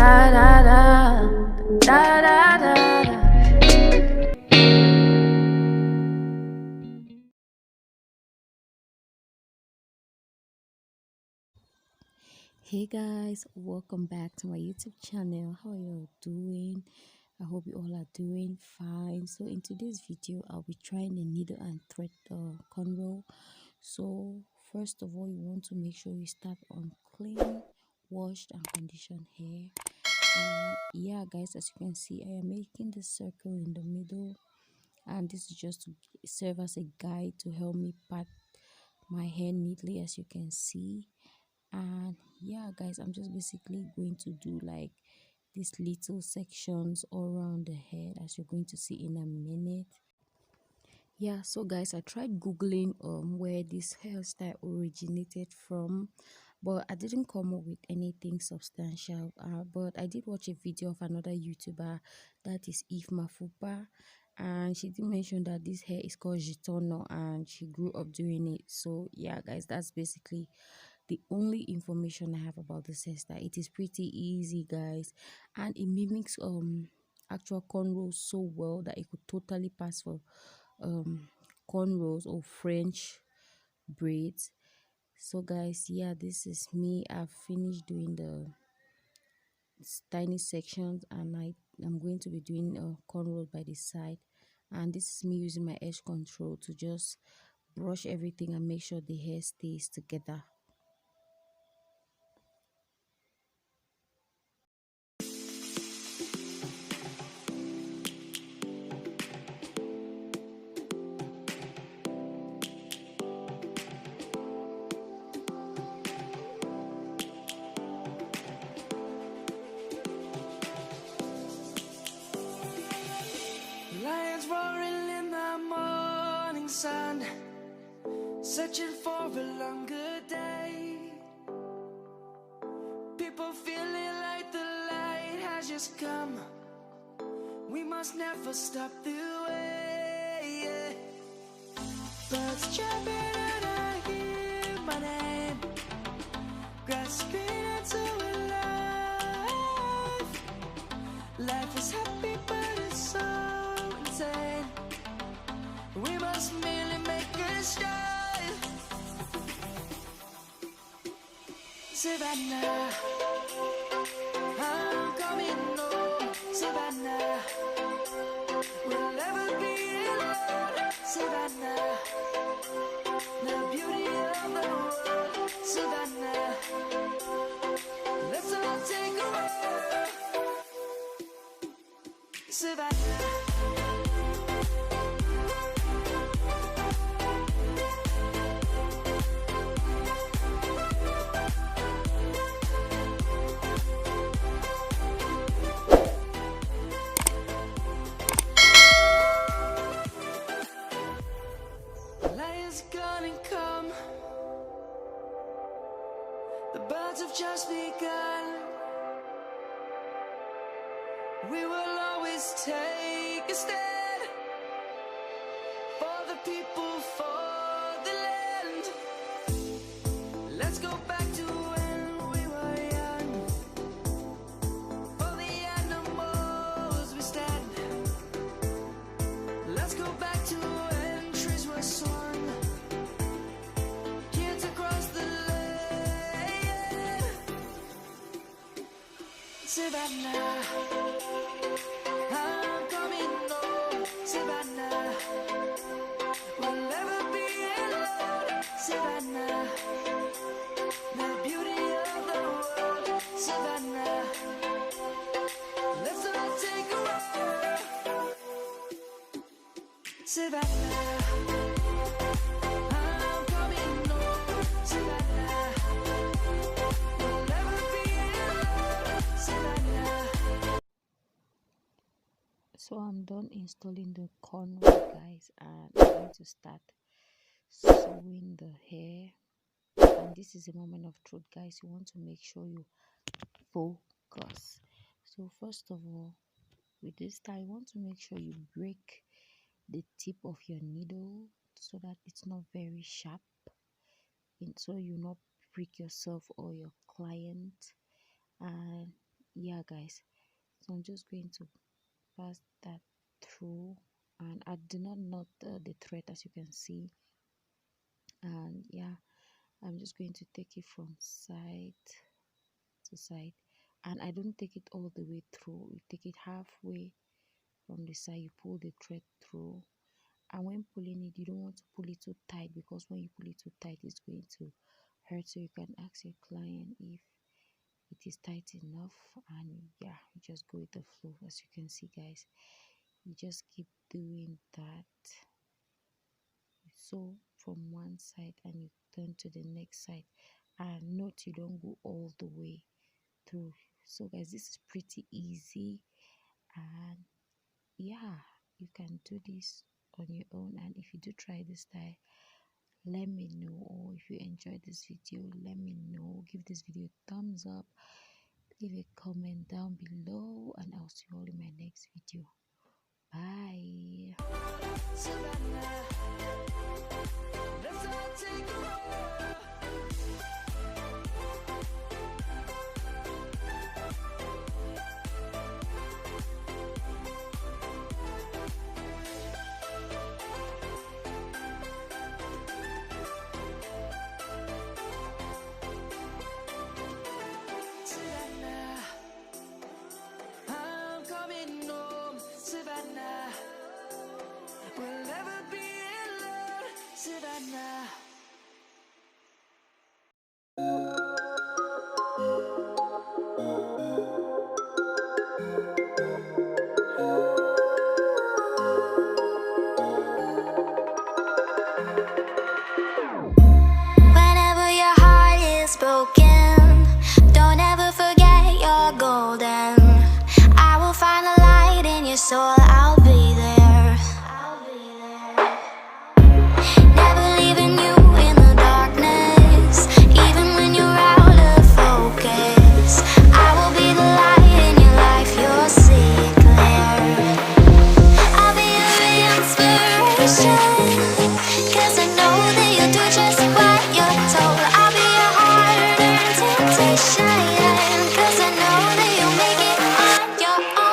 Da da da da da da. Hey guys, welcome back to my YouTube channel. How are you all doing? I hope you all are doing fine. So in today's video, I'll be trying a needle and thread cornrow. So first of all, you want to make sure you start on clean, washed and conditioned hair. And yeah guys, as you can see, I am making this circle in the middle, and this is just to serve as a guide to help me part my hair neatly, as you can see. And yeah guys, I'm just basically going to do like these little sections all around the head, as you're going to see in a minute. Yeah, so guys, I tried googling where this hairstyle originated from, but I didn't come up with anything substantial. But I did watch a video of another YouTuber, that is Eve Mafupa, and she did mention that this hair is called Gitono and she grew up doing it. So yeah guys, that's basically the only information I have about this hairstyle. It is pretty easy guys, and it mimics actual cornrows so well that it could totally pass for um cornrows or French braids. So guys, yeah, this is me. I've finished doing the tiny sections, and I'm going to be doing cornrows by the side. And this is me using my edge control to just brush everything and make sure the hair stays together. Lions roaring in the morning sun, searching for a longer day. People feeling like the light has just come. We must never stop the way. Yeah. Birds chirping and I hear my name, grasping into life. Life is happy but it's so insane. We must merely make a start. Savannah, I'm coming home. Savannah, we'll never be alone. Savannah, the beauty of the world. Savannah, let's all take a walk. Savannah. Lions gonna come. The birds have just begun. We will always take a stand for the people, for the land. Let's go back to when we were young. For the animals we stand. Let's go back to when trees were swung. Kids across the land. Savannah, I'm coming home. Savannah, we'll never be alone. Savannah, the beauty of the world. Savannah, let's all take a walk. Savannah, I'm coming home. Savannah, we'll never be alone. Savannah. So I'm done installing the cornrow guys, and I'm going to start sewing the hair. And this is a moment of truth guys, you want to make sure you focus. So first of all, with this style, you want to make sure you break the tip of your needle so that it's not very sharp, and so you not prick yourself or your client. And yeah guys, so I'm just going to pass that through, and I do not knot the thread, as you can see. And yeah, I'm just going to take it from side to side, and I don't take it all the way through. You take it halfway from the side, you pull the thread through. And when pulling it, you don't want to pull it too tight, because when you pull it too tight, it's going to hurt. So you can ask your client if it is tight enough, and yeah, you just go with the flow. As you can see guys, you just keep doing that. So from one side and you turn to the next side, and note you don't go all the way through. So guys, this is pretty easy, and yeah, you can do this on your own. And if you do try this style, let me know. Or if you enjoyed this video, let me know. Give this video a thumbs up, leave a comment down below, and I'll see you all in my next video. Bye. Savannah, let's all take a roll. Savannah, I'm coming home. Savannah, we'll never be alone. Savannah. Whenever your heart is broken, don't ever forget you're golden. I will find a light in your soul, I'll be there. Never leaving you in the darkness, even when you're out of focus. I will be the light in your life, you'll see it clear. I'll be your inspiration, 'cause I know that you'll do just what you're told. I'll be your heart-earned temptation, 'cause I know that you'll make it on your own.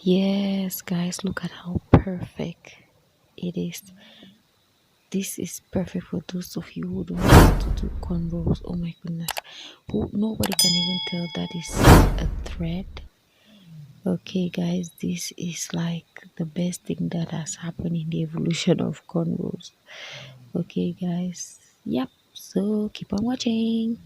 Yes, guys, look at how perfect it is. This is perfect for those of you who don't know how to do cornrows. Oh my goodness, nobody can even tell that is a thread. Okay, guys, this is like the best thing that has happened in the evolution of cornrows. Okay, guys, yep, so keep on watching.